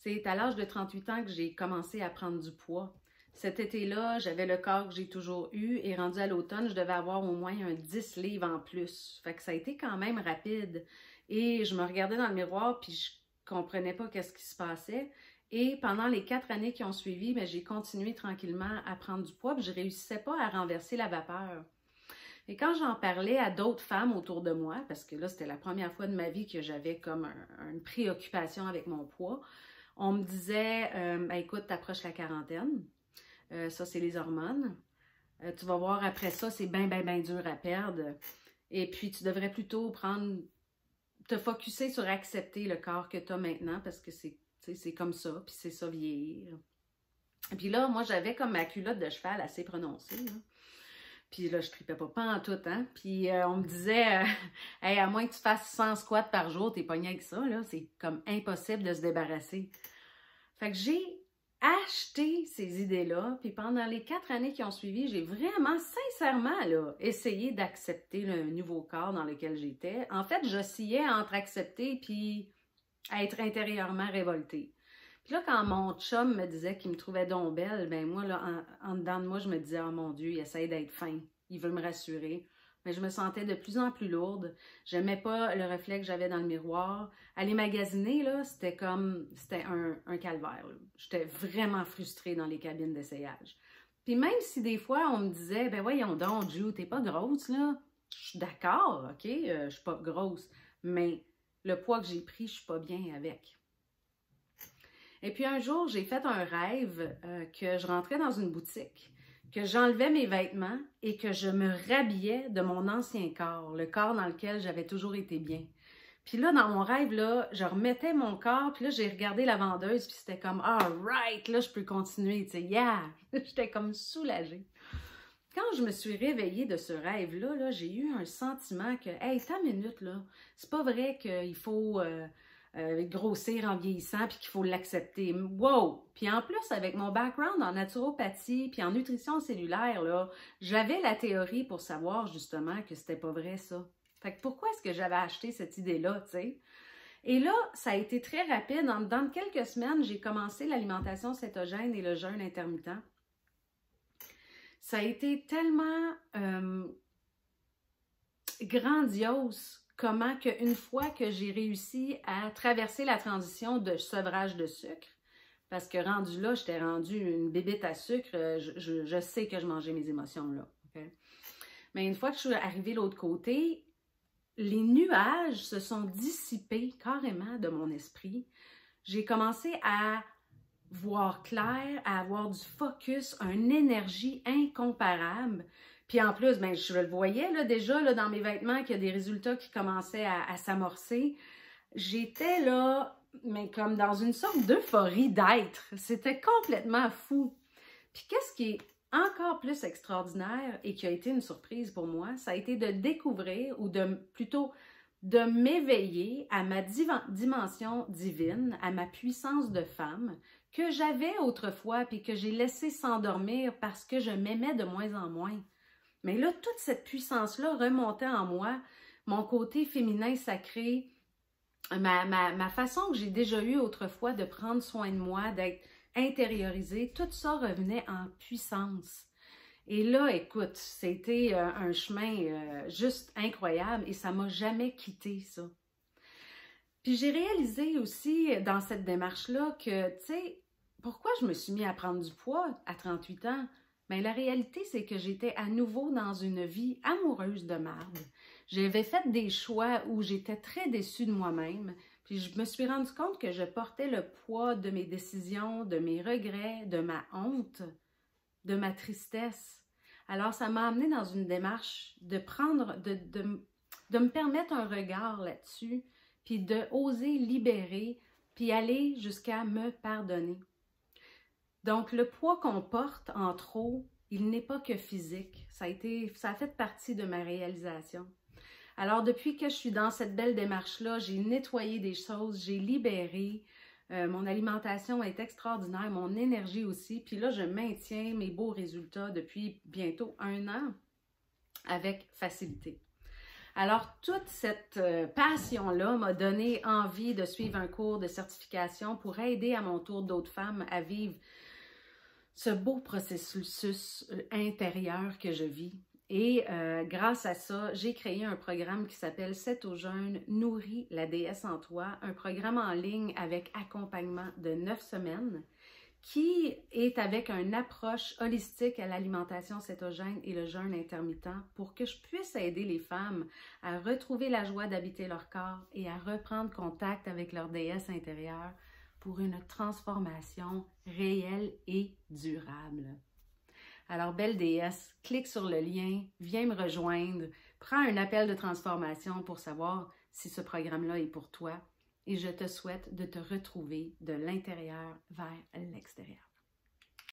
C'est à l'âge de 38 ans que j'ai commencé à prendre du poids. Cet été-là, j'avais le corps que j'ai toujours eu et rendu à l'automne, je devais avoir au moins un 10 livres en plus. Fait que ça a été quand même rapide. Et je me regardais dans le miroir puis je comprenais pas qu'est-ce qui se passait. Et pendant les 4 années qui ont suivi, ben, j'ai continué tranquillement à prendre du poids puis je réussissais pas à renverser la vapeur. Et quand j'en parlais à d'autres femmes autour de moi, parce que là, c'était la première fois de ma vie que j'avais comme une préoccupation avec mon poids, on me disait, ben, écoute, t'approches la quarantaine, ça c'est les hormones, tu vas voir après ça, c'est bien, bien, bien dur à perdre, et puis tu devrais plutôt te focusser sur accepter le corps que tu as maintenant, parce que c'est comme ça, puis c'est ça vieillir. Et puis là, moi, j'avais comme ma culotte de cheval assez prononcée, là. Puis là, je tripais pas en tout, hein. Puis on me disait, hey, à moins que tu fasses 100 squats par jour, t'es pogné avec ça, là. C'est comme impossible de se débarrasser. Fait que j'ai acheté ces idées-là. Puis pendant les 4 années qui ont suivi, j'ai vraiment, sincèrement, là, essayé d'accepter le nouveau corps dans lequel j'étais. En fait, j'oscillais entre accepter puis être intérieurement révoltée. Puis là, quand mon chum me disait qu'il me trouvait donc belle, ben moi, là, en dedans de moi, je me disais, oh mon Dieu, il essaie d'être fin, il veut me rassurer. Mais je me sentais de plus en plus lourde. J'aimais pas le reflet que j'avais dans le miroir. Aller magasiner, là, c'était un calvaire. J'étais vraiment frustrée dans les cabines d'essayage. Puis même si des fois, on me disait, ben voyons donc, Ju, t'es pas grosse, là. Je suis d'accord, OK, je suis pas grosse. Mais le poids que j'ai pris, je suis pas bien avec. Et puis un jour, j'ai fait un rêve que je rentrais dans une boutique, que j'enlevais mes vêtements et que je me rhabillais de mon ancien corps, le corps dans lequel j'avais toujours été bien. Puis là, dans mon rêve, là, je remettais mon corps, puis là, j'ai regardé la vendeuse, puis c'était comme « Ah, right, là, je peux continuer, tu sais, yeah! » J'étais comme soulagée. Quand je me suis réveillée de ce rêve-là, là, j'ai eu un sentiment que « Hey, ta minute, là, c'est pas vrai qu'il faut... grossir en vieillissant puis qu'il faut l'accepter. Wow! Puis en plus, avec mon background en naturopathie puis en nutrition cellulaire, là, j'avais la théorie pour savoir justement que c'était pas vrai ça. Fait que pourquoi est-ce que j'avais acheté cette idée-là, tu sais? Et là, ça a été très rapide. Dans quelques semaines, j'ai commencé l'alimentation cétogène et le jeûne intermittent. Ça a été tellement grandiose. Comment qu'une fois que j'ai réussi à traverser la transition de sevrage de sucre, parce que rendu là, j'étais rendue une bébête à sucre, je sais que je mangeais mes émotions là. Okay? Mais une fois que je suis arrivée de l'autre côté, les nuages se sont dissipés carrément de mon esprit. J'ai commencé à voir clair, à avoir du focus, une énergie incomparable. Puis en plus, ben, je le voyais là, déjà là, dans mes vêtements qu'il y a des résultats qui commençaient à s'amorcer. J'étais là, mais comme dans une sorte d'euphorie d'être. C'était complètement fou. Puis qu'est-ce qui est encore plus extraordinaire et qui a été une surprise pour moi, ça a été de découvrir ou plutôt de m'éveiller à ma dimension divine, à ma puissance de femme que j'avais autrefois puis que j'ai laissé s'endormir parce que je m'aimais de moins en moins. Mais là, toute cette puissance-là remontait en moi, mon côté féminin sacré, ma façon que j'ai déjà eue autrefois de prendre soin de moi, d'être intériorisée, tout ça revenait en puissance. Et là, écoute, c'était un chemin juste incroyable et ça m'a jamais quitté, ça. Puis j'ai réalisé aussi dans cette démarche-là que, tu sais, pourquoi je me suis mis à prendre du poids à 38 ans? Bien, la réalité, c'est que j'étais à nouveau dans une vie amoureuse de marde. J'avais fait des choix où j'étais très déçue de moi-même. Puis je me suis rendu compte que je portais le poids de mes décisions, de mes regrets, de ma honte, de ma tristesse. Alors, ça m'a amenée dans une démarche de me permettre un regard là-dessus, puis de oser libérer, puis aller jusqu'à me pardonner. Donc, le poids qu'on porte en trop, il n'est pas que physique. Ça a fait partie de ma réalisation. Alors, depuis que je suis dans cette belle démarche-là, j'ai nettoyé des choses, j'ai libéré. Mon alimentation est extraordinaire, mon énergie aussi. Puis là, je maintiens mes beaux résultats depuis bientôt 1 an avec facilité. Alors, toute cette passion-là m'a donné envie de suivre un cours de certification pour aider à mon tour d'autres femmes à vivre ce beau processus intérieur que je vis. Et grâce à ça, j'ai créé un programme qui s'appelle « 7 au jeûne, nourris la déesse en toi », un programme en ligne avec accompagnement de 9 semaines qui est avec une approche holistique à l'alimentation cétogène et le jeûne intermittent pour que je puisse aider les femmes à retrouver la joie d'habiter leur corps et à reprendre contact avec leur déesse intérieure pour une transformation réelle et durable. Alors, belle déesse, clique sur le lien, viens me rejoindre, prends un appel de transformation pour savoir si ce programme-là est pour toi et je te souhaite de te retrouver de l'intérieur vers l'extérieur.